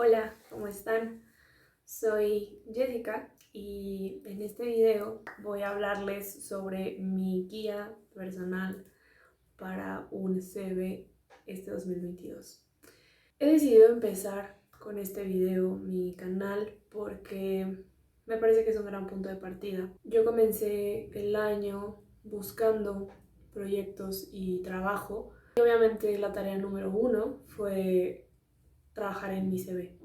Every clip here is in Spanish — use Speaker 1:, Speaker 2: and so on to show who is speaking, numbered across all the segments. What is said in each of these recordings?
Speaker 1: Hola, ¿cómo están? Soy Jessica y en este video voy a hablarles sobre mi guía personal para un CV este 2022. He decidido empezar con este video mi canal porque me parece que es un gran punto de partida. Yo comencé el año buscando proyectos y trabajo y obviamente la tarea número uno fue trabajar en mi CV.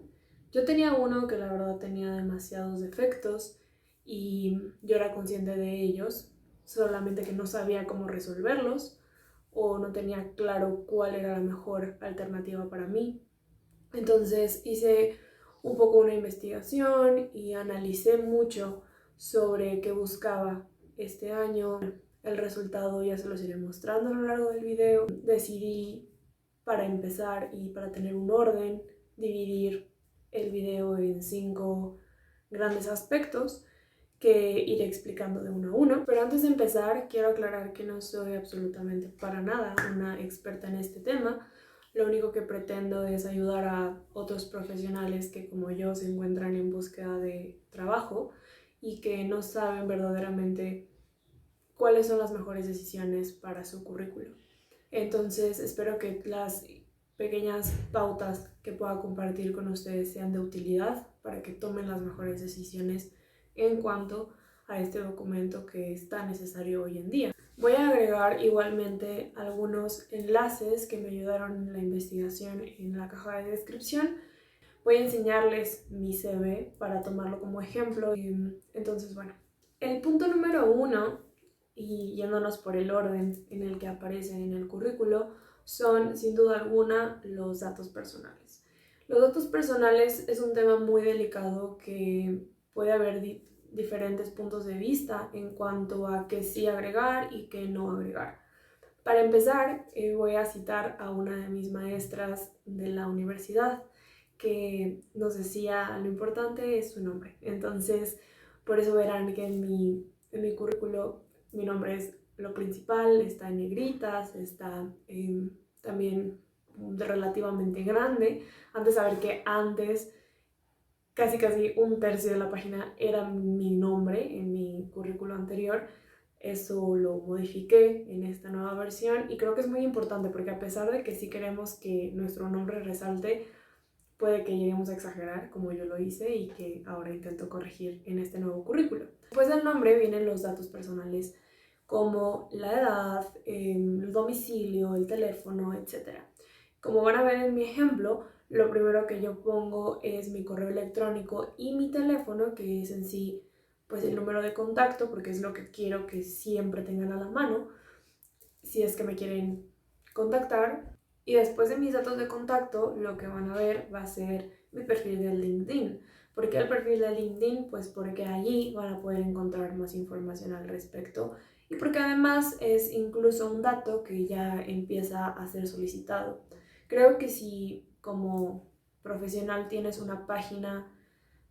Speaker 1: Yo tenía uno que la verdad tenía demasiados defectos y yo era consciente de ellos, solamente que no sabía cómo resolverlos o no tenía claro cuál era la mejor alternativa para mí. Entonces hice un poco una investigación y analicé mucho sobre qué buscaba este año. El resultado ya se los iré mostrando a lo largo del video. Decidí, para empezar y para tener un orden, dividir el video en 5 grandes aspectos que iré explicando de uno a uno. Pero antes de empezar, quiero aclarar que no soy absolutamente para nada una experta en este tema. Lo único que pretendo es ayudar a otros profesionales que, como yo, se encuentran en búsqueda de trabajo y que no saben verdaderamente cuáles son las mejores decisiones para su currículo. Entonces, espero que las pequeñas pautas que pueda compartir con ustedes sean de utilidad para que tomen las mejores decisiones en cuanto a este documento que es tan necesario hoy en día. Voy a agregar igualmente algunos enlaces que me ayudaron en la investigación en la caja de descripción. Voy a enseñarles mi CV para tomarlo como ejemplo. Entonces, bueno, el punto número uno, y yéndonos por el orden en el que aparecen en el currículo, son sin duda alguna los datos personales. Los datos personales es un tema muy delicado que puede haber diferentes puntos de vista en cuanto a qué sí agregar y qué no agregar. Para empezar, voy a citar a una de mis maestras de la universidad que nos decía lo importante es su nombre. Entonces, por eso verán que en mi currículo mi nombre es lo principal, está en negritas, está también relativamente grande. Antes de saber que antes casi un tercio de la página era mi nombre en mi currículo anterior. Eso lo modifiqué en esta nueva versión y creo que es muy importante porque a pesar de que sí queremos que nuestro nombre resalte, puede que lleguemos a exagerar como yo lo hice y que ahora intento corregir en este nuevo currículo. Después del nombre vienen los datos personales como la edad, el domicilio, el teléfono, etc. Como van a ver en mi ejemplo, lo primero que yo pongo es mi correo electrónico y mi teléfono, que es en sí pues el número de contacto, porque es lo que quiero que siempre tengan a la mano si es que me quieren contactar. Y después de mis datos de contacto, lo que van a ver va a ser mi perfil de LinkedIn. ¿Por qué el perfil de LinkedIn? Pues porque allí van a poder encontrar más información al respecto y porque además es incluso un dato que ya empieza a ser solicitado. Creo que si como profesional tienes una página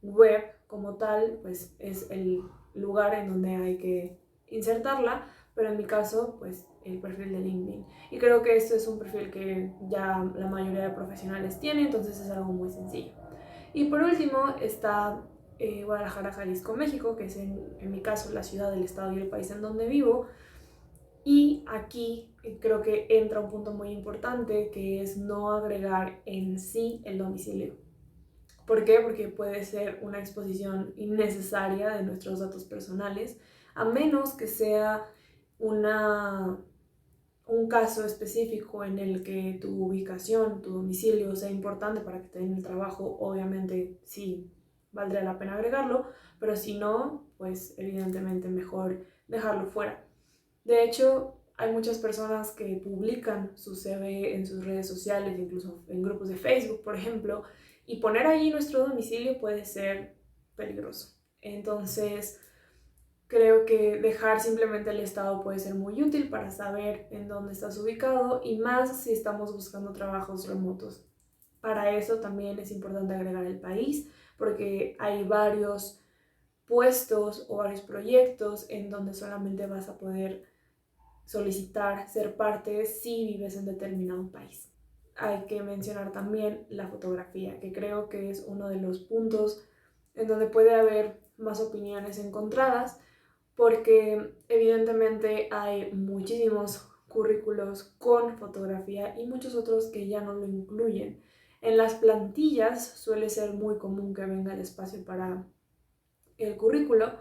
Speaker 1: web como tal, pues es el lugar en donde hay que insertarla, pero en mi caso, pues el perfil de LinkedIn. Y creo que esto es un perfil que ya la mayoría de profesionales tiene, entonces es algo muy sencillo. Y por último está Guadalajara, Jalisco, México, que es en mi caso la ciudad, el estado y el país en donde vivo. Y aquí creo que entra un punto muy importante que es no agregar en sí el domicilio. ¿Por qué? Porque puede ser una exposición innecesaria de nuestros datos personales, a menos que sea un caso específico en el que tu ubicación, tu domicilio sea importante para que te den el trabajo. Obviamente sí valdría la pena agregarlo, pero si no, pues evidentemente mejor dejarlo fuera. De hecho, hay muchas personas que publican su CV en sus redes sociales, incluso en grupos de Facebook, por ejemplo, y poner ahí nuestro domicilio puede ser peligroso. Entonces, creo que dejar simplemente el estado puede ser muy útil para saber en dónde estás ubicado y más si estamos buscando trabajos remotos. Para eso también es importante agregar el país, porque hay varios puestos o varios proyectos en donde solamente vas a poder solicitar ser parte si vives en determinado país. hay que mencionar también la fotografía, que creo que es uno de los puntos en donde puede haber más opiniones encontradas, porque evidentemente hay muchísimos currículos con fotografía y muchos otros que ya no lo incluyen. En las plantillas suele ser muy común que venga el espacio para el currículo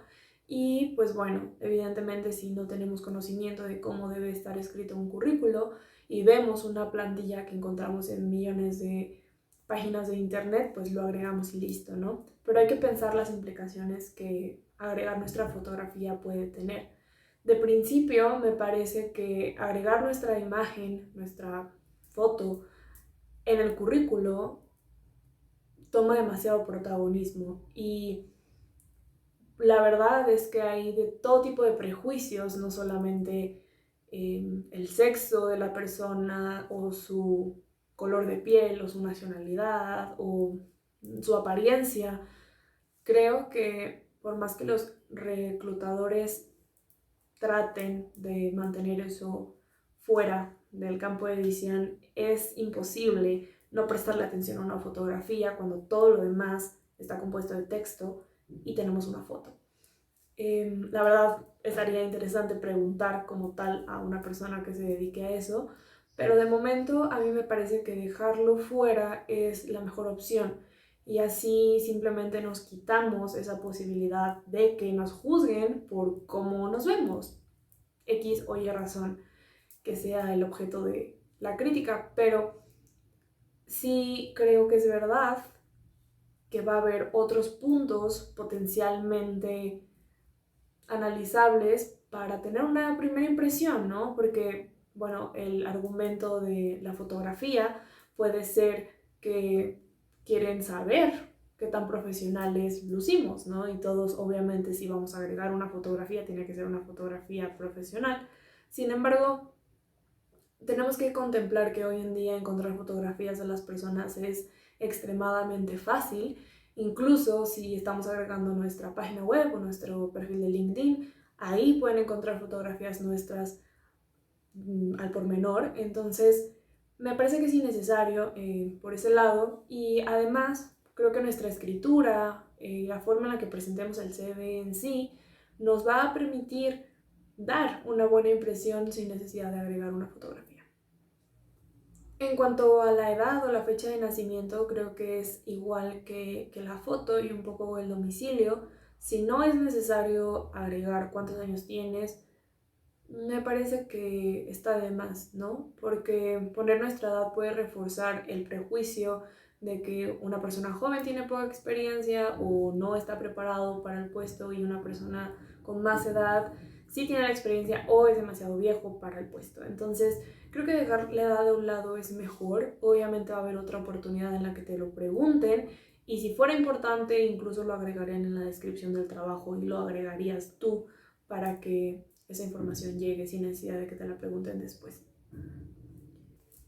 Speaker 1: y pues bueno, evidentemente si no tenemos conocimiento de cómo debe estar escrito un currículo y vemos una plantilla que encontramos en millones de páginas de internet, pues lo agregamos y listo, ¿no? Pero hay que pensar las implicaciones que agregar nuestra fotografía puede tener. De principio, me parece que agregar nuestra imagen, nuestra foto en el currículo toma demasiado protagonismo y la verdad es que hay de todo tipo de prejuicios, no solamente el sexo de la persona o su color de piel o su nacionalidad o su apariencia. Creo que por más que los reclutadores traten de mantener eso fuera del campo de edición, es imposible no prestarle atención a una fotografía cuando todo lo demás está compuesto de texto y tenemos una foto. La verdad, estaría interesante preguntar como tal a una persona que se dedique a eso, pero de momento a mí me parece que dejarlo fuera es la mejor opción y así simplemente nos quitamos esa posibilidad de que nos juzguen por cómo nos vemos, X o Y razón que sea el objeto de la crítica, pero sí creo que es verdad que va a haber otros puntos potencialmente analizables para tener una primera impresión, ¿no? Porque, bueno, el argumento de la fotografía puede ser que quieren saber qué tan profesionales lucimos, ¿no? Y todos, obviamente, si vamos a agregar una fotografía, tiene que ser una fotografía profesional. Sin embargo, tenemos que contemplar que hoy en día encontrar fotografías de las personas es extremadamente fácil. Incluso si estamos agregando nuestra página web o nuestro perfil de LinkedIn, ahí pueden encontrar fotografías nuestras al por menor. Entonces, me parece que es innecesario por ese lado. Y además, creo que nuestra escritura, la forma en la que presentemos el CV en sí, nos va a permitir dar una buena impresión sin necesidad de agregar una fotografía. En cuanto a la edad o la fecha de nacimiento, creo que es igual que la foto y un poco el domicilio. Si no es necesario agregar cuántos años tienes, me parece que está de más, ¿no? Porque poner nuestra edad puede reforzar el prejuicio de que una persona joven tiene poca experiencia o no está preparado para el puesto y una persona con más edad sí tiene la experiencia o es demasiado viejo para el puesto. Entonces, creo que dejar la edad de un lado es mejor. Obviamente va a haber otra oportunidad en la que te lo pregunten y si fuera importante incluso lo agregarían en la descripción del trabajo y lo agregarías tú para que esa información llegue sin necesidad de que te la pregunten después.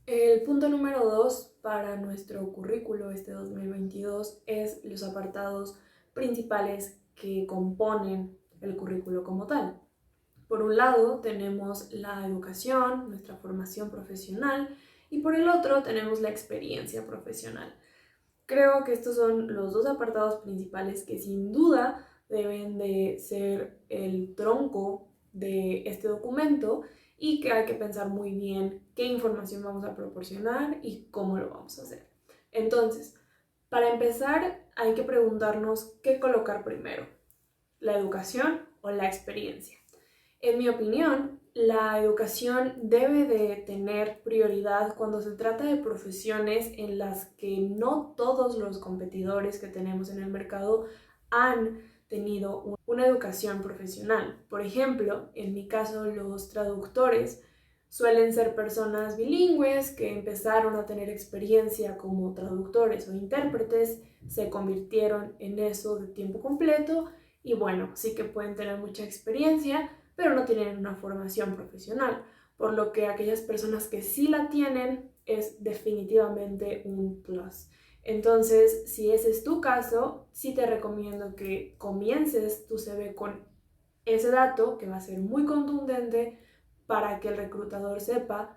Speaker 1: El punto número 2 para nuestro currículo este 2022 es los apartados principales que componen el currículo como tal. Por un lado tenemos la educación, nuestra formación profesional, y por el otro tenemos la experiencia profesional. Creo que estos son los dos apartados principales que sin duda deben de ser el tronco de este documento y que hay que pensar muy bien qué información vamos a proporcionar y cómo lo vamos a hacer. Entonces, para empezar, hay que preguntarnos qué colocar primero, la educación o la experiencia. En mi opinión, la educación debe de tener prioridad cuando se trata de profesiones en las que no todos los competidores que tenemos en el mercado han tenido una educación profesional. Por ejemplo, en mi caso, los traductores suelen ser personas bilingües que empezaron a tener experiencia como traductores o intérpretes, se convirtieron en eso de tiempo completo y bueno, sí que pueden tener mucha experiencia, pero no tienen una formación profesional, por lo que aquellas personas que sí la tienen es definitivamente un plus. Entonces, si ese es tu caso, sí te recomiendo que comiences tu CV con ese dato que va a ser muy contundente para que el reclutador sepa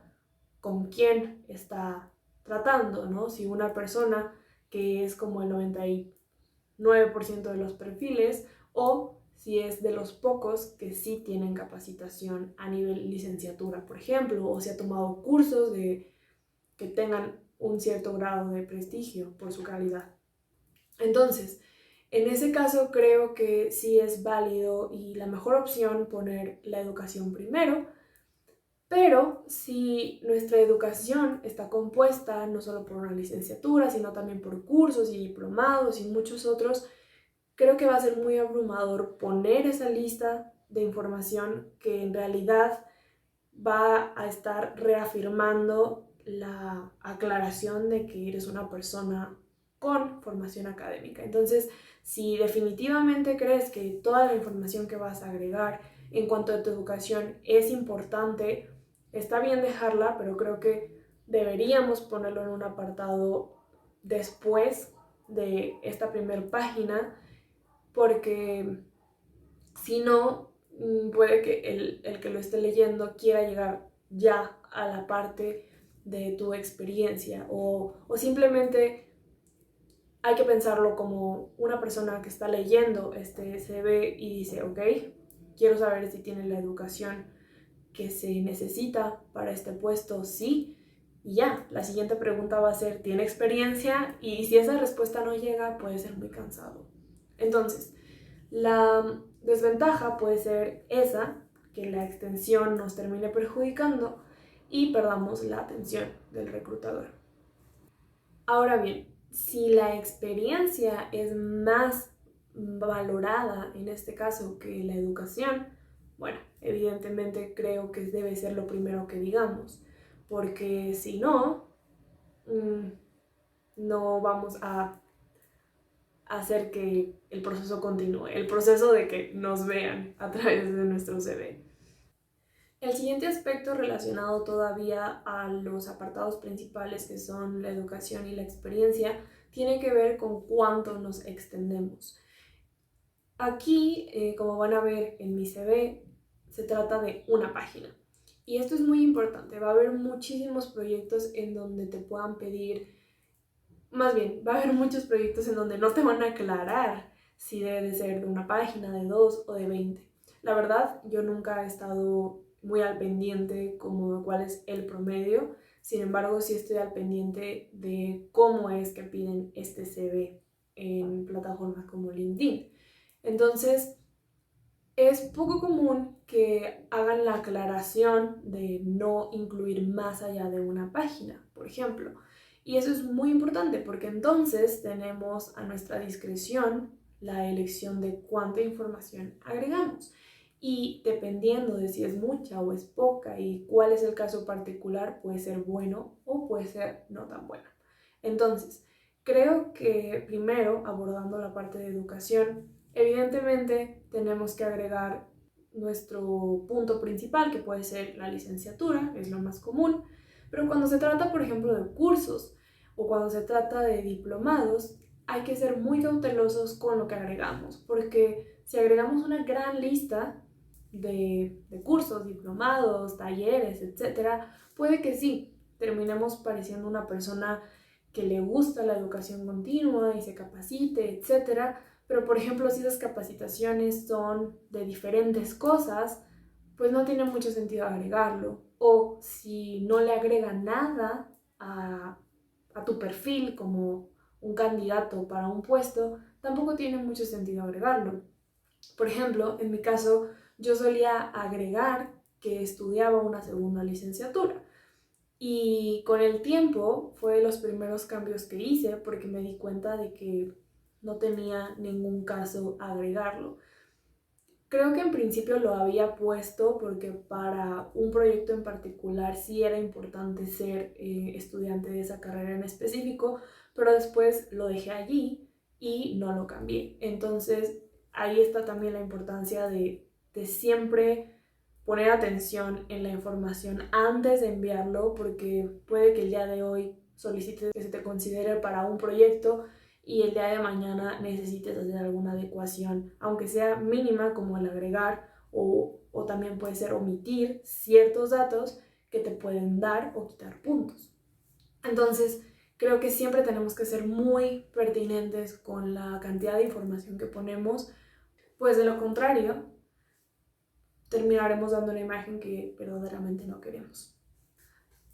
Speaker 1: con quién está tratando, ¿no? Si una persona que es como el 99% de los perfiles, o si es de los pocos que sí tienen capacitación a nivel licenciatura, por ejemplo, o si ha tomado cursos que tengan un cierto grado de prestigio por su calidad. Entonces, en ese caso creo que sí es válido y la mejor opción poner la educación primero, pero si nuestra educación está compuesta no solo por una licenciatura, sino también por cursos y diplomados y muchos otros, creo que va a ser muy abrumador poner esa lista de información que en realidad va a estar reafirmando la aclaración de que eres una persona con formación académica. Entonces, si definitivamente crees que toda la información que vas a agregar en cuanto a tu educación es importante, está bien dejarla, pero creo que deberíamos ponerlo en un apartado después de esta primera página, porque si no, puede que el que lo esté leyendo quiera llegar ya a la parte de tu experiencia o simplemente hay que pensarlo como una persona que está leyendo este CV y dice, ok, quiero saber si tiene la educación que se necesita para este puesto, sí, y ya, la siguiente pregunta va a ser, ¿tiene experiencia? Y si esa respuesta no llega, puede ser muy cansado. Entonces, la desventaja puede ser esa, que la extensión nos termine perjudicando y perdamos la atención del reclutador. Ahora bien, si la experiencia es más valorada en este caso que la educación, bueno, evidentemente creo que debe ser lo primero que digamos, porque si no, no vamos a hacer que el proceso continúe, el proceso de que nos vean a través de nuestro CV. El siguiente aspecto relacionado todavía a los apartados principales que son la educación y la experiencia tiene que ver con cuánto nos extendemos. Aquí, como van a ver en mi CV, se trata de una página. Y esto es muy importante, va a haber muchísimos proyectos en donde te puedan pedir, más bien, va a haber muchos proyectos en donde no te van a aclarar si debe de ser de una página, de 2 o de 20. La verdad, yo nunca he estado muy al pendiente como cuál es el promedio, sin embargo, sí estoy al pendiente de cómo es que piden este CV en plataformas como LinkedIn. Entonces, es poco común que hagan la aclaración de no incluir más allá de una página, por ejemplo. Y eso es muy importante porque entonces tenemos a nuestra discreción la elección de cuánta información agregamos. Y dependiendo de si es mucha o es poca y cuál es el caso particular, puede ser bueno o puede ser no tan bueno. Entonces, creo que primero, abordando la parte de educación, evidentemente tenemos que agregar nuestro punto principal, que puede ser la licenciatura, es lo más común, pero cuando se trata, por ejemplo, de cursos o cuando se trata de diplomados, hay que ser muy cautelosos con lo que agregamos, porque si agregamos una gran lista de cursos, diplomados, talleres, etcétera, puede que sí, terminemos pareciendo una persona que le gusta la educación continua y se capacite, etcétera, pero por ejemplo, si esas capacitaciones son de diferentes cosas, pues no tiene mucho sentido agregarlo. O si no le agrega nada a tu perfil como un candidato para un puesto, tampoco tiene mucho sentido agregarlo. Por ejemplo, en mi caso, yo solía agregar que estudiaba una segunda licenciatura. Y con el tiempo fue de los primeros cambios que hice porque me di cuenta de que no tenía ningún caso agregarlo. Creo que en principio lo había puesto porque para un proyecto en particular sí era importante ser estudiante de esa carrera en específico, pero después lo dejé allí y no lo cambié. Entonces ahí está también la importancia de siempre poner atención en la información antes de enviarlo, porque puede que el día de hoy solicites que se te considere para un proyecto y el día de mañana necesites hacer alguna adecuación, aunque sea mínima, como el agregar o también puede ser omitir ciertos datos que te pueden dar o quitar puntos. Entonces, creo que siempre tenemos que ser muy pertinentes con la cantidad de información que ponemos, pues de lo contrario, terminaremos dando una imagen que verdaderamente no queremos.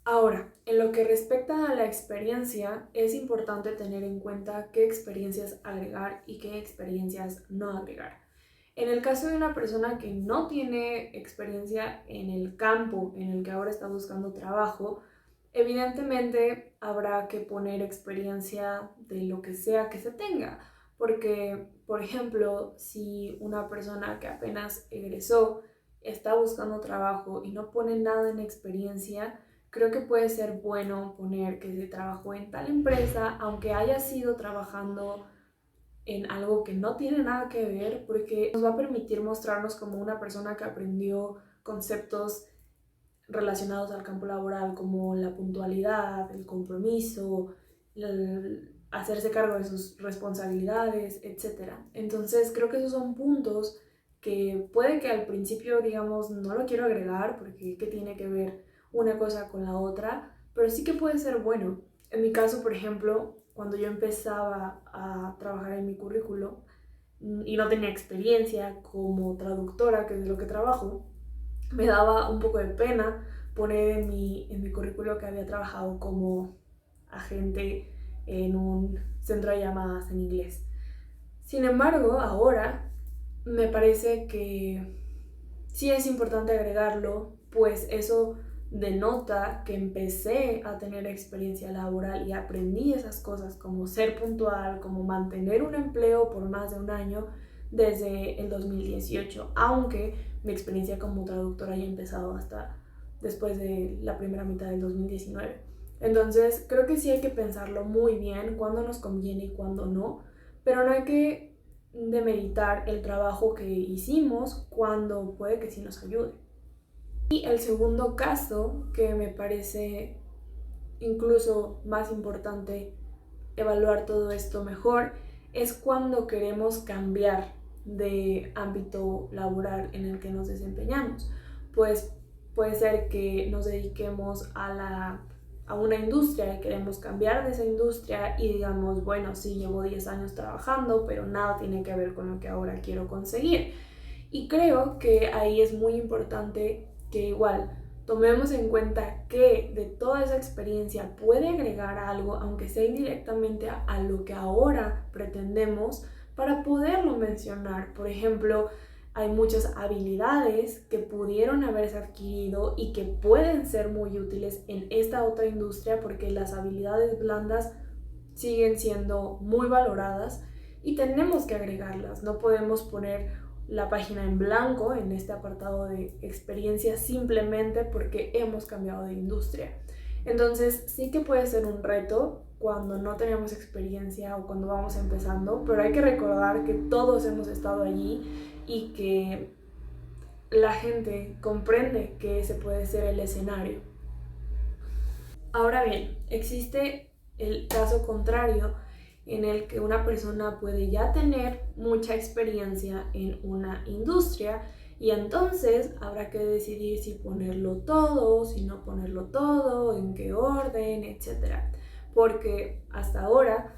Speaker 1: Ahora, en lo que respecta a la experiencia, es importante tener en cuenta qué experiencias agregar y qué experiencias no agregar. En el caso de una persona que no tiene experiencia en el campo en el que ahora está buscando trabajo, evidentemente habrá que poner experiencia de lo que sea que se tenga, porque, por ejemplo, si una persona que apenas egresó está buscando trabajo y no pone nada en experiencia, creo que puede ser bueno poner que se trabajó en tal empresa, aunque haya sido trabajando en algo que no tiene nada que ver, porque nos va a permitir mostrarnos como una persona que aprendió conceptos relacionados al campo laboral, como la puntualidad, el compromiso, el hacerse cargo de sus responsabilidades, etc. Entonces creo que esos son puntos que puede que al principio, digamos, no lo quiero agregar porque ¿qué tiene que ver una cosa con la otra? Pero sí que puede ser bueno. En mi caso, por ejemplo, cuando yo empezaba a trabajar en mi currículo y no tenía experiencia como traductora, que es de lo que trabajo, me daba un poco de pena poner en mi currículo que había trabajado como agente en un centro de llamadas en inglés. Sin embargo, ahora me parece que sí es importante agregarlo, pues eso denota que empecé a tener experiencia laboral y aprendí esas cosas como ser puntual, como mantener un empleo por más de un año desde el 2018, aunque mi experiencia como traductora haya empezado hasta después de la primera mitad del 2019. Entonces creo que sí hay que pensarlo muy bien cuándo nos conviene y cuándo no, pero no hay que demeritar el trabajo que hicimos cuando puede que sí nos ayude. Y el segundo caso, que me parece incluso más importante evaluar todo esto mejor, es cuando queremos cambiar de ámbito laboral en el que nos desempeñamos. Pues puede ser que nos dediquemos a una industria y queremos cambiar de esa industria y digamos, bueno, sí, llevo 10 años trabajando, pero nada tiene que ver con lo que ahora quiero conseguir. Y creo que ahí es muy importante que igual tomemos en cuenta que de toda esa experiencia puede agregar algo, aunque sea indirectamente, a lo que ahora pretendemos para poderlo mencionar. Por ejemplo, hay muchas habilidades que pudieron haberse adquirido y que pueden ser muy útiles en esta otra industria porque las habilidades blandas siguen siendo muy valoradas y tenemos que agregarlas. No podemos poner la página en blanco en este apartado de experiencia simplemente porque hemos cambiado de industria. Entonces sí que puede ser un reto cuando no tenemos experiencia o cuando vamos empezando, pero hay que recordar que todos hemos estado allí y que la gente comprende que ese puede ser el escenario. Ahora bien, existe el caso contrario en el que una persona puede ya tener mucha experiencia en una industria y entonces habrá que decidir si ponerlo todo, si no ponerlo todo, en qué orden, etc. Porque hasta ahora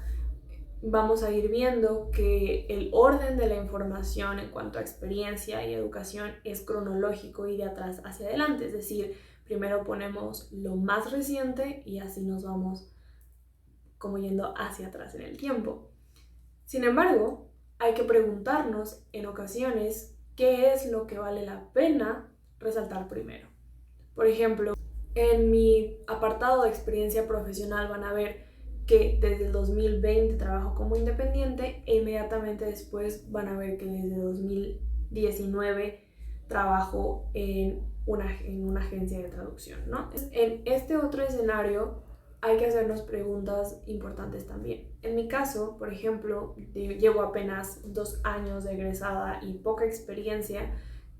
Speaker 1: vamos a ir viendo que el orden de la información en cuanto a experiencia y educación es cronológico y de atrás hacia adelante, es decir, primero ponemos lo más reciente y así nos vamos como yendo hacia atrás en el tiempo. Sin embargo, hay que preguntarnos en ocasiones qué es lo que vale la pena resaltar primero. Por ejemplo, en mi apartado de experiencia profesional van a ver que desde el 2020 trabajo como independiente e inmediatamente después van a ver que desde 2019 trabajo en una agencia de traducción, ¿no? En este otro escenario hay que hacernos preguntas importantes también. En mi caso, por ejemplo, llevo apenas 2 años de egresada y poca experiencia,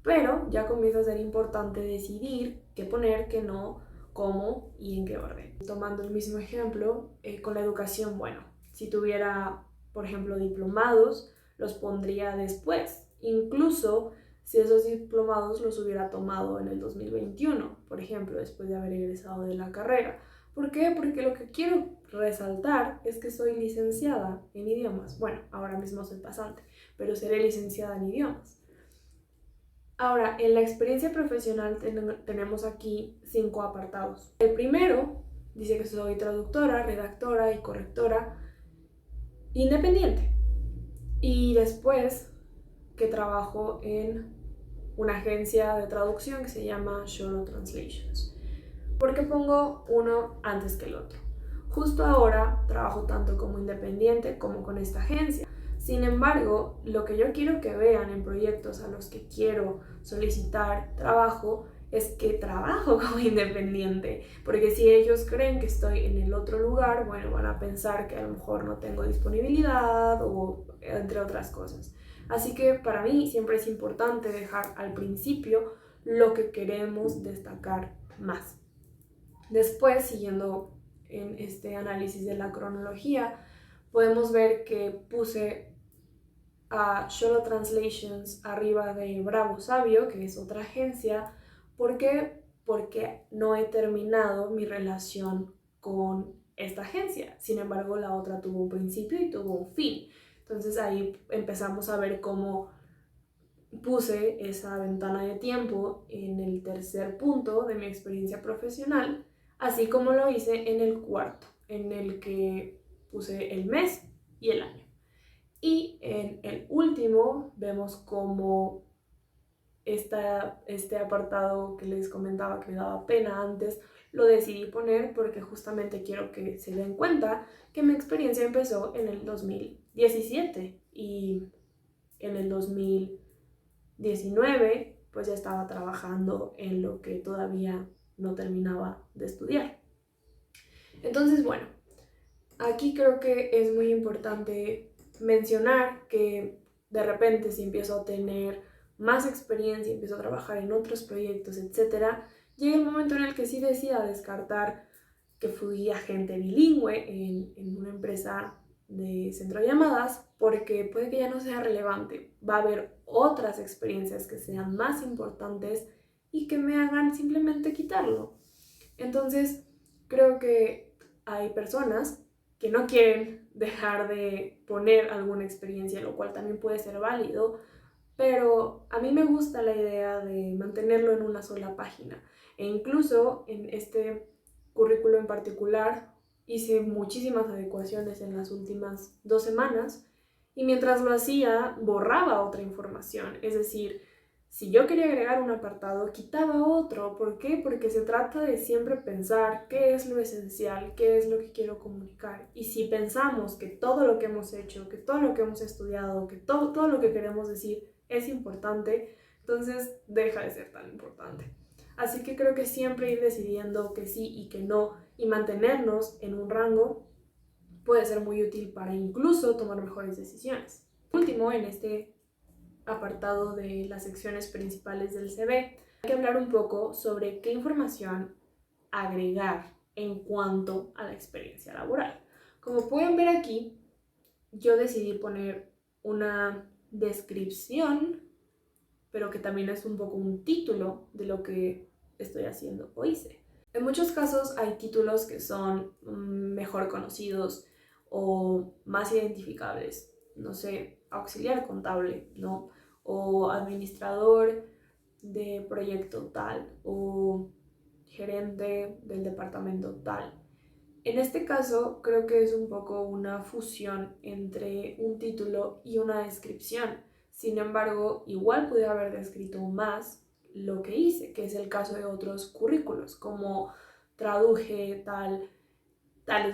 Speaker 1: pero ya comienza a ser importante decidir qué poner, qué no, cómo y en qué orden. Tomando el mismo ejemplo, con la educación, bueno, si tuviera, por ejemplo, diplomados, los pondría después, incluso si esos diplomados los hubiera tomado en el 2021, por ejemplo, después de haber egresado de la carrera, ¿Por qué? Porque lo que quiero resaltar es que soy licenciada en idiomas. Bueno, ahora mismo soy pasante, pero seré licenciada en idiomas. Ahora, en la experiencia profesional tenemos aquí 5 apartados. El primero dice que soy traductora, redactora y correctora independiente. Y después que trabajo en una agencia de traducción que se llama Shoro Translations. ¿Por qué pongo uno antes que el otro? Justo ahora trabajo tanto como independiente como con esta agencia. Sin embargo, lo que yo quiero que vean en proyectos a los que quiero solicitar trabajo es que trabajo como independiente, porque si ellos creen que estoy en el otro lugar, bueno, van a pensar que a lo mejor no tengo disponibilidad o entre otras cosas. Así que para mí siempre es importante dejar al principio lo que queremos destacar más. Después, siguiendo en este análisis de la cronología, podemos ver que puse a Sholo Translations arriba de Bravo Sabio, que es otra agencia. ¿Por qué? Porque no he terminado mi relación con esta agencia. Sin embargo, la otra tuvo un principio y tuvo un fin. Entonces ahí empezamos a ver cómo puse esa ventana de tiempo en el tercer punto de mi experiencia profesional, así como lo hice en el cuarto, en el que puse el mes y el año. Y en el último vemos cómo este apartado que les comentaba que me daba pena antes, lo decidí poner porque justamente quiero que se den cuenta que mi experiencia empezó en el 2017 y en el 2019 pues ya estaba trabajando en lo que todavía no terminaba de estudiar. Entonces, bueno, aquí creo que es muy importante mencionar que de repente si empiezo a tener más experiencia, empiezo a trabajar en otros proyectos, etc., llega el momento en el que sí decida descartar que fui agente bilingüe en una empresa de centro de llamadas, porque puede que ya no sea relevante. Va a haber otras experiencias que sean más importantes y que me hagan simplemente quitarlo. Entonces, creo que hay personas que no quieren dejar de poner alguna experiencia, lo cual también puede ser válido, pero a mí me gusta la idea de mantenerlo en una sola página. E incluso en este currículo en particular hice muchísimas adecuaciones en las últimas 2 semanas y mientras lo hacía borraba otra información. Es decir, si yo quería agregar un apartado, quitaba otro. ¿Por qué? Porque se trata de siempre pensar qué es lo esencial, qué es lo que quiero comunicar. Y si pensamos que todo lo que hemos hecho, que todo lo que hemos estudiado, que todo lo que queremos decir es importante, entonces deja de ser tan importante. Así que creo que siempre ir decidiendo que sí y que no y mantenernos en un rango puede ser muy útil para incluso tomar mejores decisiones. Último, en este apartado de las secciones principales del CV, hay que hablar un poco sobre qué información agregar en cuanto a la experiencia laboral. Como pueden ver aquí, yo decidí poner una descripción, pero que también es un poco un título de lo que estoy haciendo o hice. En muchos casos hay títulos que son mejor conocidos o más identificables. No sé, auxiliar contable, ¿no? O administrador de proyecto tal, o gerente del departamento tal. En este caso, creo que es un poco una fusión entre un título y una descripción. Sin embargo, igual pude haber descrito más lo que hice, que es el caso de otros currículos, como traduje tales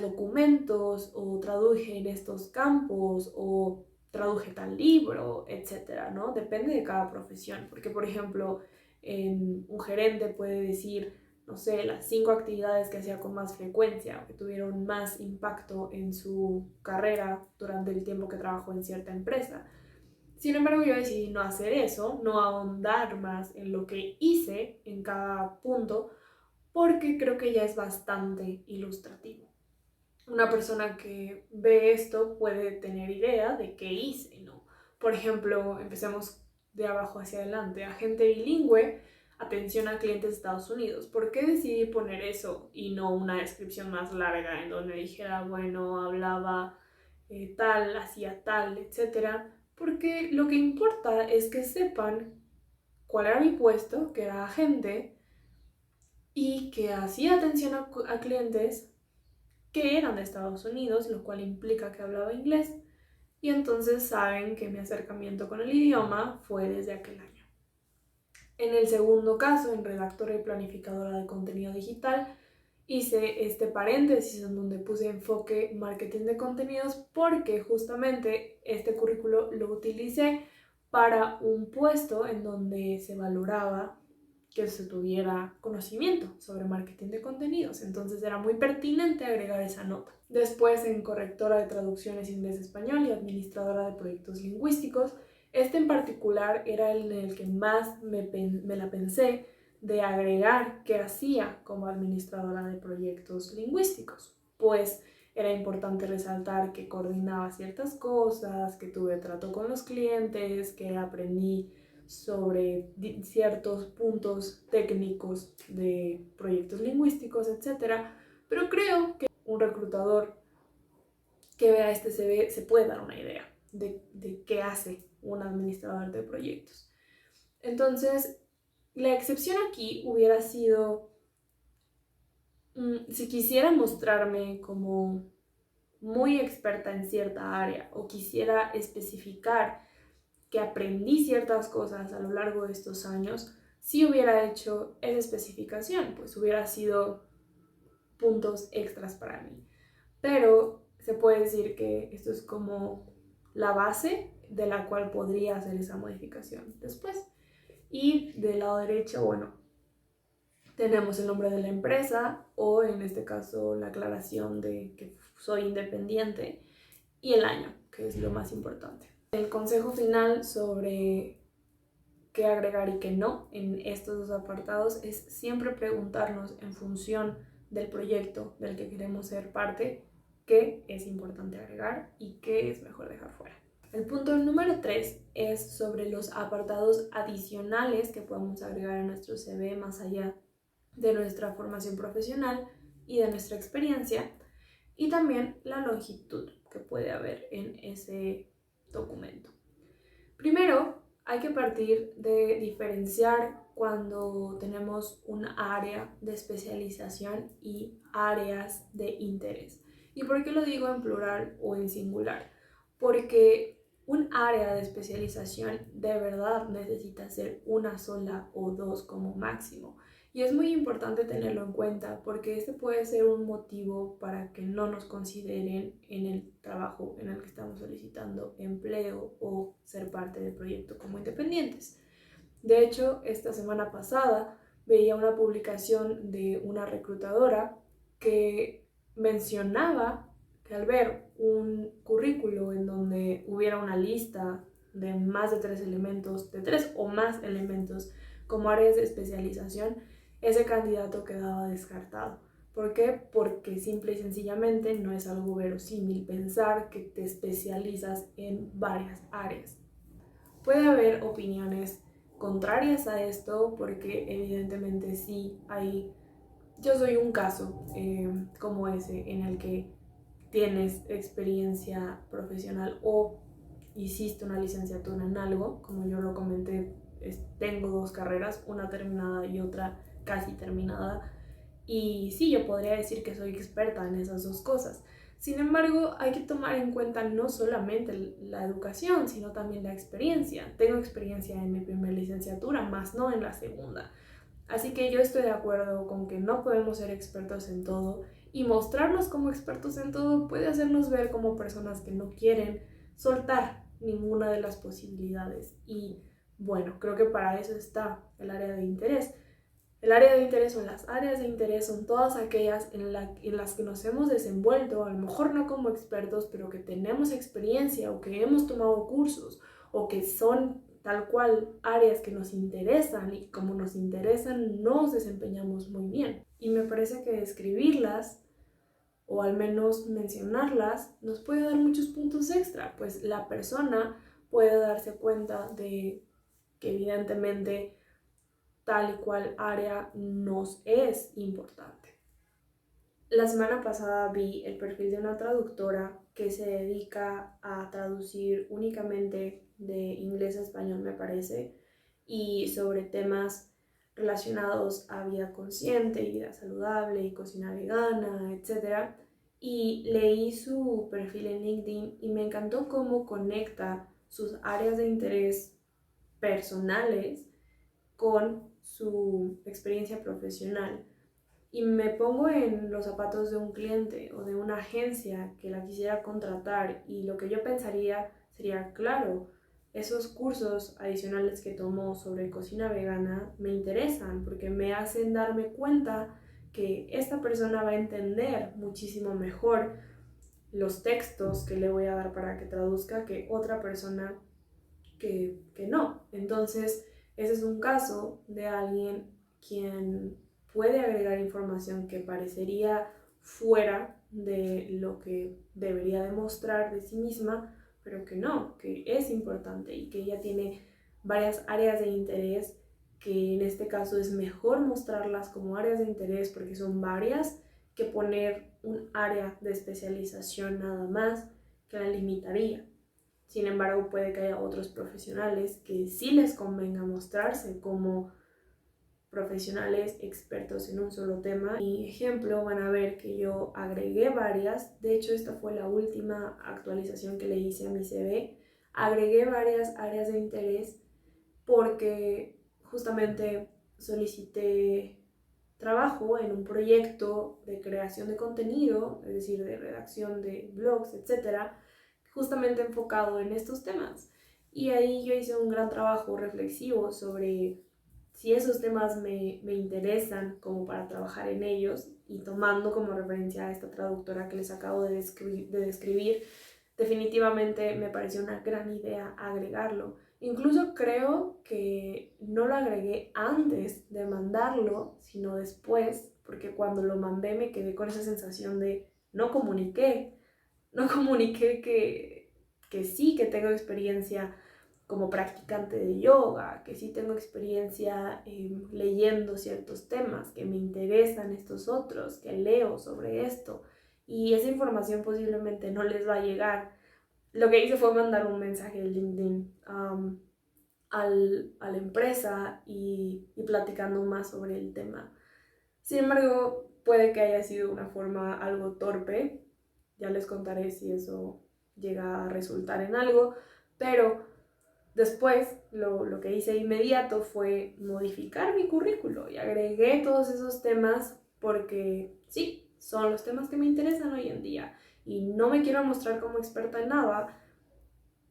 Speaker 1: documentos, o traduje en estos campos, o traduje tal libro, etcétera, ¿no? Depende de cada profesión, porque por ejemplo, un gerente puede decir, no sé, las 5 actividades que hacía con más frecuencia o que tuvieron más impacto en su carrera durante el tiempo que trabajó en cierta empresa. Sin embargo, yo decidí no hacer eso, no ahondar más en lo que hice en cada punto, porque creo que ya es bastante ilustrativo. Una persona que ve esto puede tener idea de qué hice, ¿no? Por ejemplo, empecemos de abajo hacia adelante. Agente bilingüe, atención a clientes de Estados Unidos. ¿Por qué decidí poner eso y no una descripción más larga en donde dijera, bueno, hablaba tal, hacía tal, etcétera? Porque lo que importa es que sepan cuál era mi puesto, que era agente, y que hacía atención a clientes que eran de Estados Unidos, lo cual implica que hablaba inglés, y entonces saben que mi acercamiento con el idioma fue desde aquel año. En el segundo caso, en redactora y planificadora de contenido digital, hice este paréntesis en donde puse enfoque marketing de contenidos porque justamente este currículo lo utilicé para un puesto en donde se valoraba que se tuviera conocimiento sobre marketing de contenidos. Entonces era muy pertinente agregar esa nota. Después, en correctora de traducciones inglés-español y administradora de proyectos lingüísticos, este en particular era el en el que más me la pensé de agregar qué hacía como administradora de proyectos lingüísticos. Pues era importante resaltar que coordinaba ciertas cosas, que tuve trato con los clientes, que aprendí sobre ciertos puntos técnicos de proyectos lingüísticos, etc. Pero creo que un reclutador que vea este CV se puede dar una idea de qué hace un administrador de proyectos. Entonces, la excepción aquí hubiera sido, si quisiera mostrarme como muy experta en cierta área o quisiera especificar que aprendí ciertas cosas a lo largo de estos años, si hubiera hecho esa especificación, pues hubiera sido puntos extras para mí. Pero se puede decir que esto es como la base de la cual podría hacer esa modificación después. Y del lado derecho, bueno, tenemos el nombre de la empresa o en este caso la aclaración de que soy independiente y el año, que es lo más importante. El consejo final sobre qué agregar y qué no en estos dos apartados es siempre preguntarnos en función del proyecto del que queremos ser parte qué es importante agregar y qué es mejor dejar fuera. El punto número 3 es sobre los apartados adicionales que podemos agregar a nuestro CV más allá de nuestra formación profesional y de nuestra experiencia, y también la longitud que puede haber en ese documento. Primero, hay que partir de diferenciar cuando tenemos un área de especialización y áreas de interés. ¿Y por qué lo digo en plural o en singular? Porque un área de especialización de verdad necesita ser una sola o dos como máximo. Y es muy importante tenerlo en cuenta porque este puede ser un motivo para que no nos consideren en el trabajo en el que estamos solicitando empleo o ser parte del proyecto como independientes. De hecho, esta semana pasada veía una publicación de una reclutadora que mencionaba que al ver un currículo en donde hubiera una lista de más de 3 elementos, de 3 o más elementos como áreas de especialización, ese candidato quedaba descartado. ¿Por qué? Porque simple y sencillamente no es algo verosímil pensar que te especializas en varias áreas. Puede haber opiniones contrarias a esto porque evidentemente sí hay, yo soy un caso como ese en el que tienes experiencia profesional o hiciste una licenciatura en algo, como yo lo comenté, tengo 2 carreras, una terminada y otra casi terminada, y sí, yo podría decir que soy experta en esas 2 cosas. Sin embargo, hay que tomar en cuenta no solamente la educación, sino también la experiencia. Tengo experiencia en mi primera licenciatura, más no en la segunda. Así que yo estoy de acuerdo con que no podemos ser expertos en todo y mostrarnos como expertos en todo puede hacernos ver como personas que no quieren soltar ninguna de las posibilidades. Y bueno, creo que para eso está el área de interés. El área de interés o las áreas de interés son todas aquellas en las que nos hemos desenvuelto, a lo mejor no como expertos, pero que tenemos experiencia o que hemos tomado cursos o que son tal cual áreas que nos interesan y como nos interesan nos desempeñamos muy bien. Y me parece que describirlas o al menos mencionarlas nos puede dar muchos puntos extra, pues la persona puede darse cuenta de que evidentemente tal y cual área nos es importante. La semana pasada vi el perfil de una traductora que se dedica a traducir únicamente de inglés a español, me parece, y sobre temas relacionados a vida consciente y vida saludable y cocina vegana, etc. Y leí su perfil en LinkedIn y me encantó cómo conecta sus áreas de interés personales con su experiencia profesional. Y me pongo en los zapatos de un cliente o de una agencia que la quisiera contratar, y lo que yo pensaría sería, claro, esos cursos adicionales que tomo sobre cocina vegana me interesan porque me hacen darme cuenta que esta persona va a entender muchísimo mejor los textos que le voy a dar para que traduzca que otra persona que no. Entonces, ese es un caso de alguien quien puede agregar información que parecería fuera de lo que debería demostrar de sí misma, pero que no, que es importante y que ella tiene varias áreas de interés, que en este caso es mejor mostrarlas como áreas de interés porque son varias que poner un área de especialización nada más, que la limitaría. Sin embargo, puede que haya otros profesionales que sí les convenga mostrarse como profesionales expertos en un solo tema. Mi ejemplo, van a ver que yo agregué varias. De hecho, esta fue la última actualización que le hice a mi CV. Agregué varias áreas de interés porque justamente solicité trabajo en un proyecto de creación de contenido, es decir, de redacción de blogs, etcétera, justamente enfocado en estos temas. Y ahí yo hice un gran trabajo reflexivo sobre si esos temas me interesan como para trabajar en ellos, y tomando como referencia a esta traductora que les acabo de describir, definitivamente me pareció una gran idea agregarlo. Incluso creo que no lo agregué antes de mandarlo, sino después, porque cuando lo mandé me quedé con esa sensación de no comuniqué que sí, que tengo experiencia como practicante de yoga, que sí tengo experiencia leyendo ciertos temas, que me interesan estos otros, que leo sobre esto, y esa información posiblemente no les va a llegar. Lo que hice fue mandar un mensaje de LinkedIn a la empresa y platicando más sobre el tema. Sin embargo, puede que haya sido una forma algo torpe. Ya les contaré si eso llega a resultar en algo, pero después lo que hice inmediato fue modificar mi currículo y agregué todos esos temas porque sí, son los temas que me interesan hoy en día, y no me quiero mostrar como experta en nada,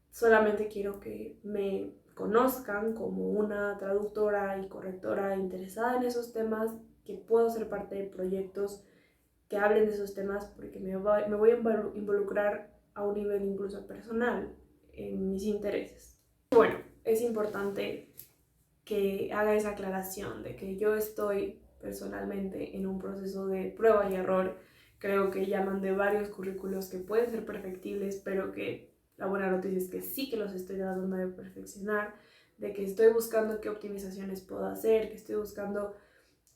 Speaker 1: solamente quiero que me conozcan como una traductora y correctora interesada en esos temas, que puedo ser parte de proyectos que hablen de esos temas porque me voy a involucrar a un nivel incluso personal en mis intereses. Bueno, es importante que haga esa aclaración de que yo estoy personalmente en un proceso de prueba y error. Creo que ya mandé varios currículos que pueden ser perfectibles, pero que la buena noticia es que sí que los estoy tratando de perfeccionar, de que estoy buscando qué optimizaciones puedo hacer, que estoy buscando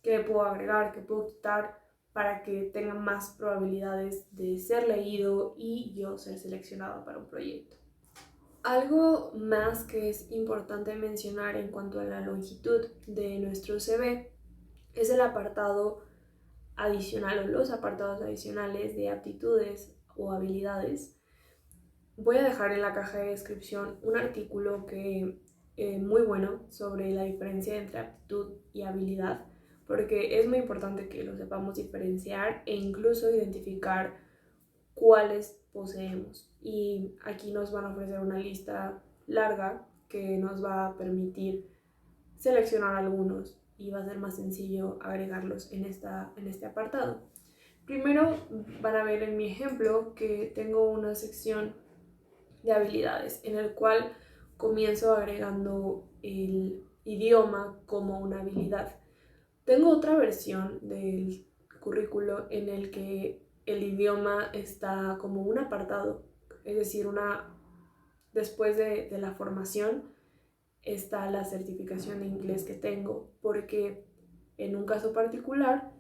Speaker 1: qué puedo agregar, qué puedo quitar para que tenga más probabilidades de ser leído y yo ser seleccionado para un proyecto. Algo más que es importante mencionar en cuanto a la longitud de nuestro CV es el apartado adicional o los apartados adicionales de aptitudes o habilidades. Voy a dejar en la caja de descripción un artículo que muy bueno sobre la diferencia entre aptitud y habilidad, porque es muy importante que lo sepamos diferenciar e incluso identificar cuáles poseemos. Y aquí nos van a ofrecer una lista larga que nos va a permitir seleccionar algunos y va a ser más sencillo agregarlos en este apartado. Primero van a ver en mi ejemplo que tengo una sección de habilidades en el cual comienzo agregando el idioma como una habilidad. Tengo otra versión del currículo en el que el idioma está como un apartado, es decir, después de la formación, está la certificación de inglés que tengo, porque en un caso particular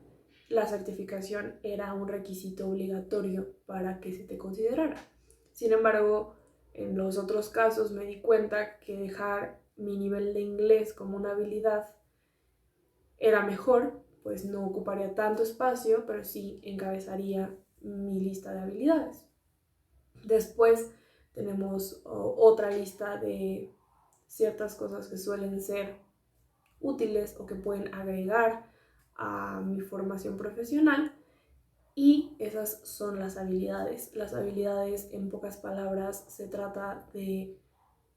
Speaker 1: la certificación era un requisito obligatorio para que se te considerara. Sin embargo, en los otros casos me di cuenta que dejar mi nivel de inglés como una habilidad era mejor, pues no ocuparía tanto espacio, pero sí encabezaría mi lista de habilidades. Después tenemos otra lista de ciertas cosas que suelen ser útiles o que pueden agregar a mi formación profesional, y esas son las habilidades. Las habilidades, en pocas palabras, se trata de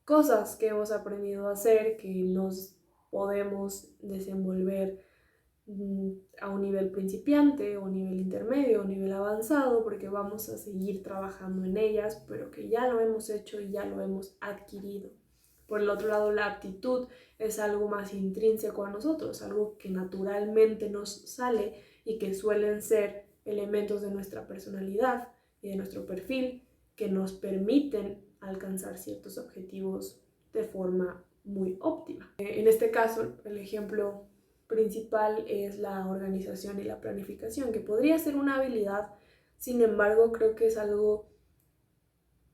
Speaker 1: cosas que hemos aprendido a hacer, que nos podemos desenvolver a un nivel principiante, o nivel intermedio, o nivel avanzado, porque vamos a seguir trabajando en ellas, pero que ya lo hemos hecho y ya lo hemos adquirido. Por el otro lado, la aptitud es algo más intrínseco a nosotros, algo que naturalmente nos sale y que suelen ser elementos de nuestra personalidad y de nuestro perfil que nos permiten alcanzar ciertos objetivos de forma muy óptima. En este caso, el ejemplo principal es la organización y la planificación, que podría ser una habilidad, sin embargo, creo que es algo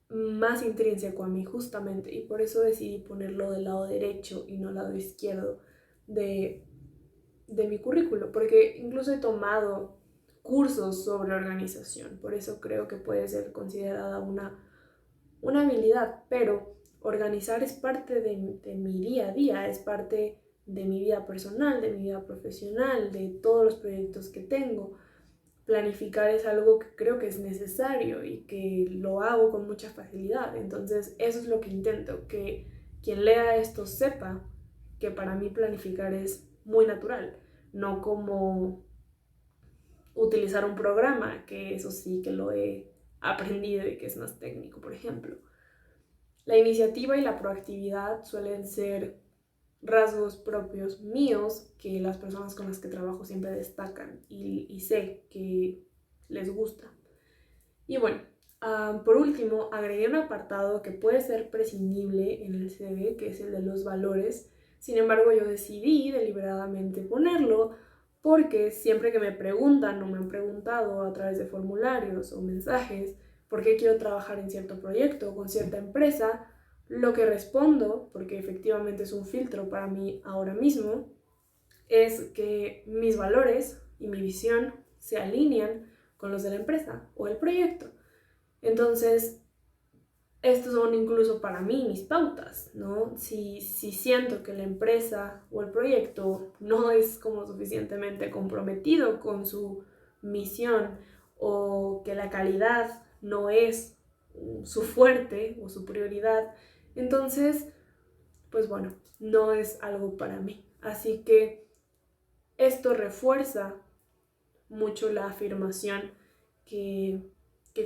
Speaker 1: más intrínseco a mí justamente, y por eso decidí ponerlo del lado derecho y no del lado izquierdo de mi currículo, porque incluso he tomado cursos sobre organización, por eso creo que puede ser considerada una habilidad, pero organizar es parte de mi día a día, es parte de mi vida personal, de mi vida profesional, de todos los proyectos que tengo. Planificar es algo que creo que es necesario y que lo hago con mucha facilidad. Entonces eso es lo que intento, que quien lea esto sepa que para mí planificar es muy natural, no como utilizar un programa, que eso sí que lo he aprendido y que es más técnico, por ejemplo. La iniciativa y la proactividad suelen ser rasgos propios míos que las personas con las que trabajo siempre destacan, y sé que les gusta. Y bueno, por último, agregué un apartado que puede ser prescindible en el CV, que es el de los valores. Sin embargo, yo decidí deliberadamente ponerlo porque siempre que me preguntan o me han preguntado a través de formularios o mensajes por qué quiero trabajar en cierto proyecto o con cierta empresa, lo que respondo, porque efectivamente es un filtro para mí ahora mismo, es que mis valores y mi visión se alinean con los de la empresa o el proyecto. Entonces, estos son incluso para mí mis pautas, ¿no? Si siento que la empresa o el proyecto no es como suficientemente comprometido con su misión, o que la calidad no es su fuerte o su prioridad, entonces, pues bueno, no es algo para mí. Así que esto refuerza mucho la afirmación que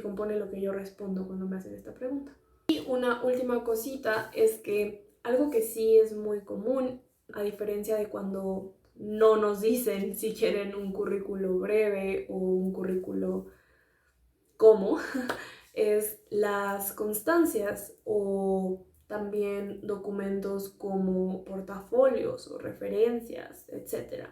Speaker 1: compone lo que yo respondo cuando me hacen esta pregunta. Y una última cosita es que algo que sí es muy común, a diferencia de cuando no nos dicen si quieren un currículo breve o un currículo como, es las constancias o también documentos como portafolios o referencias, etc.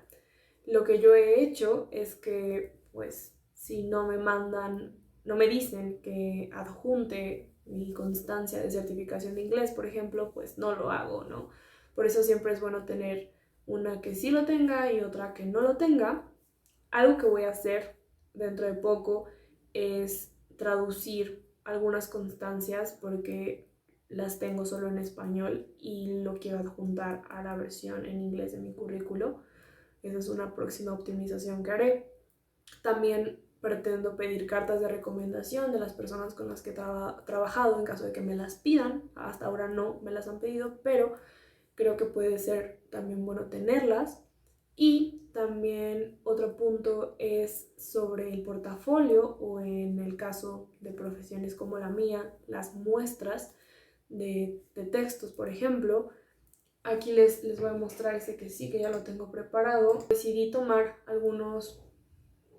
Speaker 1: Lo que yo he hecho es que, pues, si no me dicen que adjunte mi constancia de certificación de inglés, por ejemplo, pues no lo hago, ¿no? Por eso siempre es bueno tener una que sí lo tenga y otra que no lo tenga. Algo que voy a hacer dentro de poco es traducir algunas constancias, porque las tengo solo en español y lo quiero adjuntar a la versión en inglés de mi currículo. Esa es una próxima optimización que haré. También pretendo pedir cartas de recomendación de las personas con las que he trabajado en caso de que me las pidan. Hasta ahora no me las han pedido, pero creo que puede ser también bueno tenerlas. Y también otro punto es sobre el portafolio, o en el caso de profesiones como la mía, las muestras de textos, por ejemplo. Aquí les voy a mostrar ese que sí, que ya lo tengo preparado. Decidí tomar algunos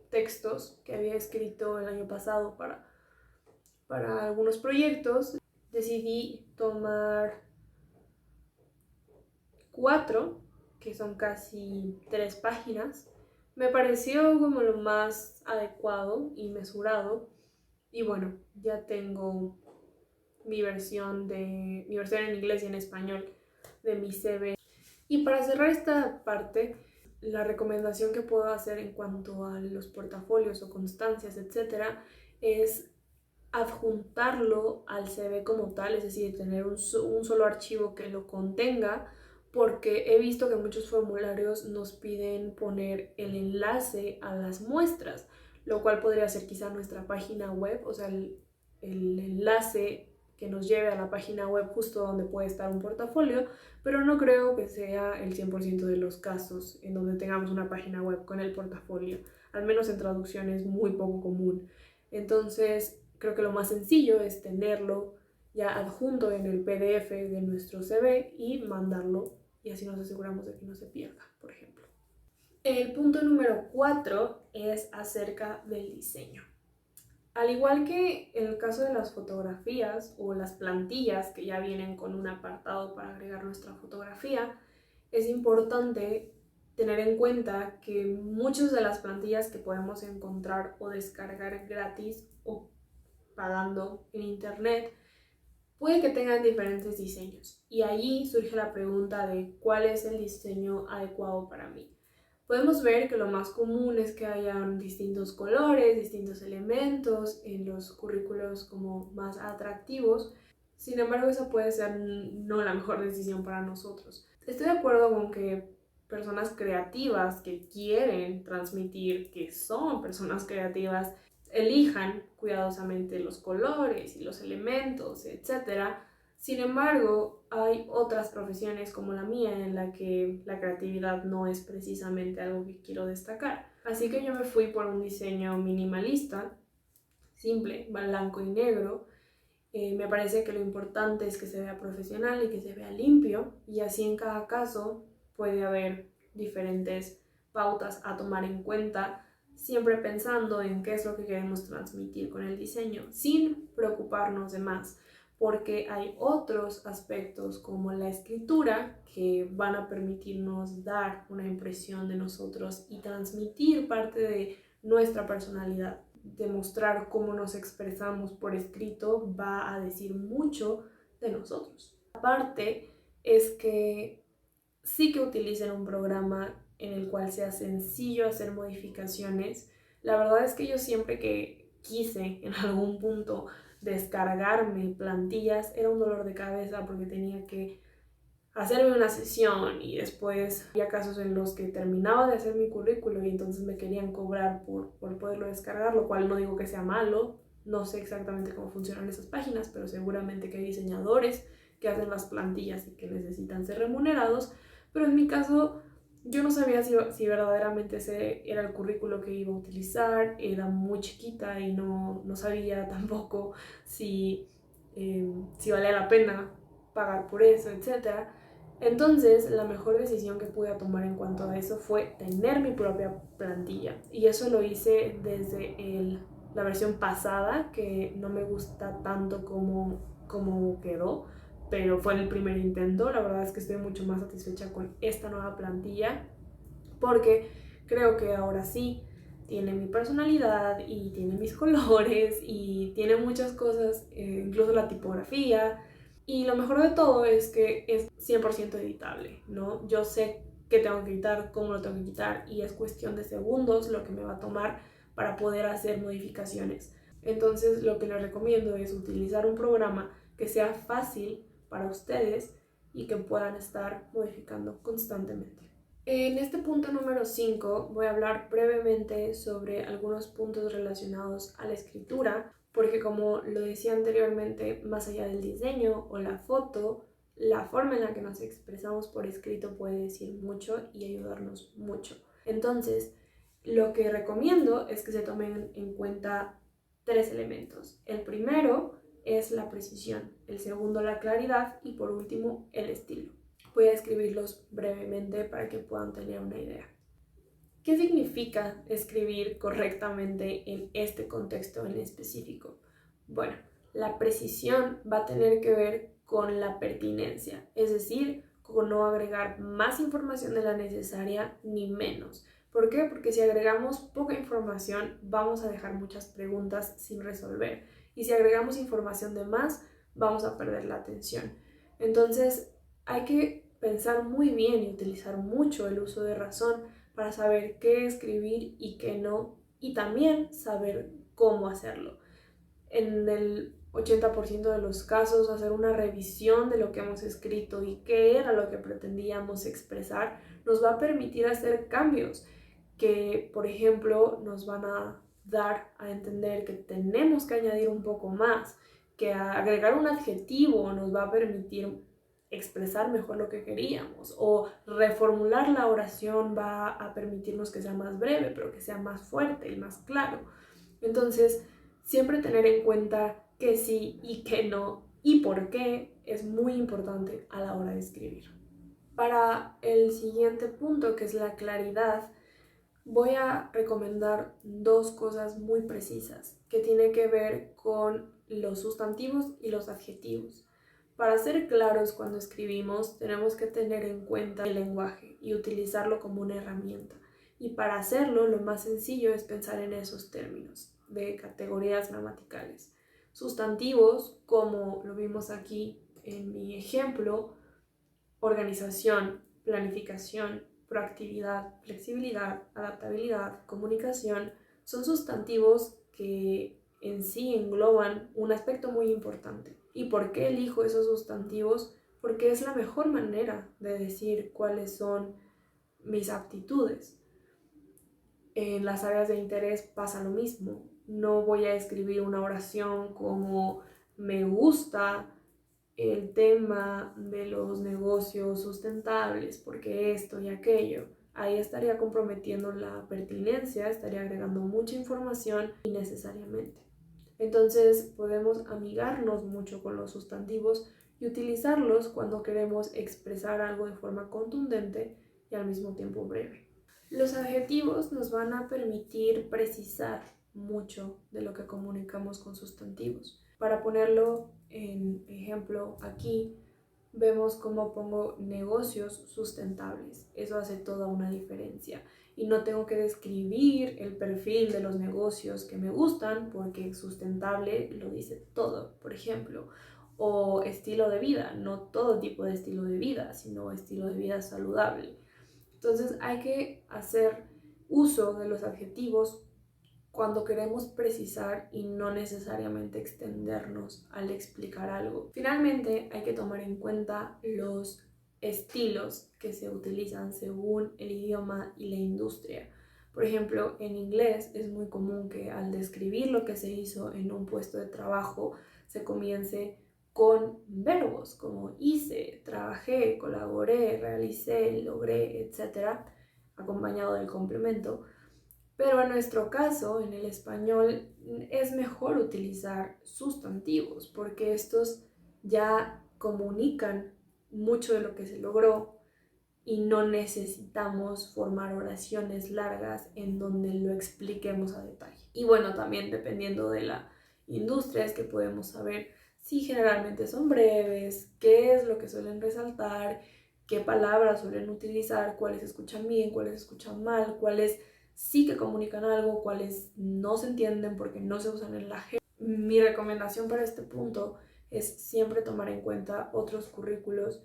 Speaker 1: textos que había escrito el año pasado para algunos proyectos. Decidí tomar 4, que son casi 3 páginas, me pareció como lo más adecuado y mesurado. Y bueno, ya tengo mi versión en inglés y en español de mi CV. Y para cerrar esta parte, la recomendación que puedo hacer en cuanto a los portafolios o constancias, etcétera, es adjuntarlo al CV como tal, es decir, tener un solo archivo que lo contenga, porque he visto que muchos formularios nos piden poner el enlace a las muestras, lo cual podría ser quizá nuestra página web, o sea, el enlace que nos lleve a la página web justo donde puede estar un portafolio, pero no creo que sea el 100% de los casos en donde tengamos una página web con el portafolio, al menos en traducción es muy poco común. Entonces, creo que lo más sencillo es tenerlo ya adjunto en el PDF de nuestro CV y mandarlo, y así nos aseguramos de que no se pierda, por ejemplo. El punto número 4 es acerca del diseño. Al igual que en el caso de las fotografías o las plantillas que ya vienen con un apartado para agregar nuestra fotografía, es importante tener en cuenta que muchas de las plantillas que podemos encontrar o descargar gratis o pagando en internet puede que tengan diferentes diseños, y allí surge la pregunta de cuál es el diseño adecuado para mí. Podemos ver que lo más común es que hayan distintos colores, distintos elementos en los currículos como más atractivos. Sin embargo, esa puede ser no la mejor decisión para nosotros. Estoy de acuerdo con que personas creativas que quieren transmitir que son personas creativas elijan cuidadosamente los colores y los elementos, etc. Sin embargo, hay otras profesiones como la mía en la que la creatividad no es precisamente algo que quiero destacar. Así que yo me fui por un diseño minimalista, simple, blanco y negro. Me parece que lo importante es que se vea profesional y que se vea limpio, y así en cada caso puede haber diferentes pautas a tomar en cuenta, siempre pensando en qué es lo que queremos transmitir con el diseño, sin preocuparnos de más, porque hay otros aspectos como la escritura que van a permitirnos dar una impresión de nosotros y transmitir parte de nuestra personalidad. Demostrar cómo nos expresamos por escrito va a decir mucho de nosotros. Aparte es que sí que utilicen un programa en el cual sea sencillo hacer modificaciones. La verdad es que yo siempre que quise en algún punto descargarme plantillas era un dolor de cabeza porque tenía que hacerme una sesión, y después había casos en los que terminaba de hacer mi currículo y entonces me querían cobrar por poderlo descargar, lo cual no digo que sea malo, no sé exactamente cómo funcionan esas páginas, pero seguramente que hay diseñadores que hacen las plantillas y que necesitan ser remunerados, pero en mi caso yo no sabía si verdaderamente ese era el currículo que iba a utilizar, era muy chiquita y no sabía tampoco si valía la pena pagar por eso, etcétera. Entonces, la mejor decisión que pude tomar en cuanto a eso fue tener mi propia plantilla. Y eso lo hice desde la versión pasada, que no me gusta tanto como quedó, pero fue el primer intento. La verdad es que estoy mucho más satisfecha con esta nueva plantilla, porque creo que ahora sí tiene mi personalidad y tiene mis colores y tiene muchas cosas, incluso la tipografía. Y lo mejor de todo es que es 100% editable, ¿no? Yo sé qué tengo que quitar, cómo lo tengo que quitar, y es cuestión de segundos lo que me va a tomar para poder hacer modificaciones. Entonces, lo que les recomiendo es utilizar un programa que sea fácil para ustedes y que puedan estar modificando constantemente. En este punto número 5 voy a hablar brevemente sobre algunos puntos relacionados a la escritura, porque como lo decía anteriormente, más allá del diseño o la foto, la forma en la que nos expresamos por escrito puede decir mucho y ayudarnos mucho. Entonces, lo que recomiendo es que se tomen en cuenta 3 elementos. El primero es la precisión, el segundo la claridad y por último el estilo. Voy a escribirlos brevemente para que puedan tener una idea. ¿Qué significa escribir correctamente en este contexto en específico? Bueno, la precisión va a tener que ver con la pertinencia, es decir, con no agregar más información de la necesaria ni menos. ¿Por qué? Porque si agregamos poca información vamos a dejar muchas preguntas sin resolver, y si agregamos información de más vamos a perder la atención. Entonces hay que pensar muy bien y utilizar mucho el uso de razón para saber qué escribir y qué no, y también saber cómo hacerlo. En el 80% de los casos, hacer una revisión de lo que hemos escrito y qué era lo que pretendíamos expresar nos va a permitir hacer cambios que, por ejemplo, nos van a dar a entender que tenemos que añadir un poco más, que agregar un adjetivo nos va a permitir expresar mejor lo que queríamos, o reformular la oración va a permitirnos que sea más breve, pero que sea más fuerte y más claro. Entonces, siempre tener en cuenta que sí y que no y por qué es muy importante a la hora de escribir. Para el siguiente punto, que es la claridad, voy a recomendar dos cosas muy precisas que tienen que ver con los sustantivos y los adjetivos. Para ser claros cuando escribimos, tenemos que tener en cuenta el lenguaje y utilizarlo como una herramienta. Y para hacerlo, lo más sencillo es pensar en esos términos de categorías gramaticales. Sustantivos, como lo vimos aquí en mi ejemplo: organización, planificación, proactividad, flexibilidad, adaptabilidad, comunicación, son sustantivos que en sí engloban un aspecto muy importante. ¿Y por qué elijo esos sustantivos? Porque es la mejor manera de decir cuáles son mis aptitudes. En las áreas de interés pasa lo mismo. No voy a escribir una oración como me gusta el tema de los negocios sustentables, porque esto y aquello. Ahí estaría comprometiendo la pertinencia, estaría agregando mucha información innecesariamente. Entonces podemos amigarnos mucho con los sustantivos y utilizarlos cuando queremos expresar algo de forma contundente y al mismo tiempo breve. Los adjetivos nos van a permitir precisar mucho de lo que comunicamos con sustantivos. Para ponerlo en ejemplo aquí, vemos cómo pongo negocios sustentables. Eso hace toda una diferencia. Y no tengo que describir el perfil de los negocios que me gustan, porque sustentable lo dice todo, por ejemplo. O estilo de vida, no todo tipo de estilo de vida, sino estilo de vida saludable. Entonces hay que hacer uso de los adjetivos cuando queremos precisar y no necesariamente extendernos al explicar algo. Finalmente, hay que tomar en cuenta los estilos que se utilizan según el idioma y la industria. Por ejemplo, en inglés es muy común que al describir lo que se hizo en un puesto de trabajo se comience con verbos como hice, trabajé, colaboré, realicé, logré, etc., acompañado del complemento. Pero en nuestro caso, en el español, es mejor utilizar sustantivos porque estos ya comunican mucho de lo que se logró y no necesitamos formar oraciones largas en donde lo expliquemos a detalle. Y bueno, también dependiendo de la industria es que podemos saber si generalmente son breves, qué es lo que suelen resaltar, qué palabras suelen utilizar, cuáles se escuchan bien, cuáles se escuchan mal, cuáles sí que comunican algo, cuáles no se entienden porque no se usan en la jerga. Mi recomendación para este punto es siempre tomar en cuenta otros currículos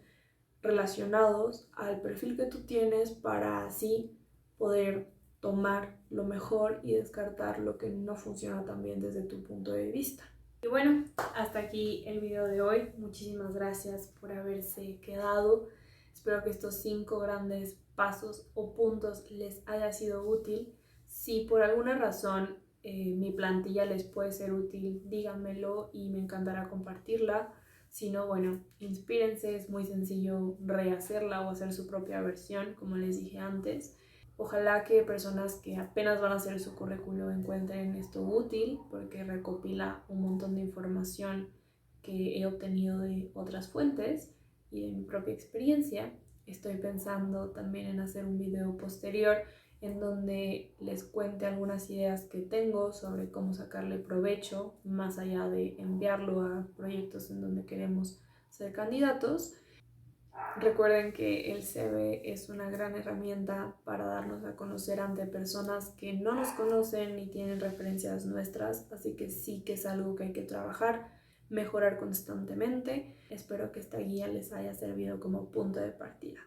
Speaker 1: relacionados al perfil que tú tienes para así poder tomar lo mejor y descartar lo que no funciona tan bien desde tu punto de vista. Y bueno, hasta aquí el video de hoy. Muchísimas gracias por haberse quedado. Espero que estos 5 grandes pasos o puntos les haya sido útil. Si por alguna razón mi plantilla les puede ser útil, díganmelo y me encantará compartirla. Si no, bueno, inspírense, es muy sencillo rehacerla o hacer su propia versión, como les dije antes. Ojalá que personas que apenas van a hacer su currículo encuentren esto útil, porque recopila un montón de información que he obtenido de otras fuentes y de mi propia experiencia. Estoy pensando también en hacer un video posterior en donde les cuente algunas ideas que tengo sobre cómo sacarle provecho, más allá de enviarlo a proyectos en donde queremos ser candidatos. Recuerden que el CV es una gran herramienta para darnos a conocer ante personas que no nos conocen ni tienen referencias nuestras, así que sí que es algo que hay que trabajar, mejorar constantemente. Espero que esta guía les haya servido como punto de partida.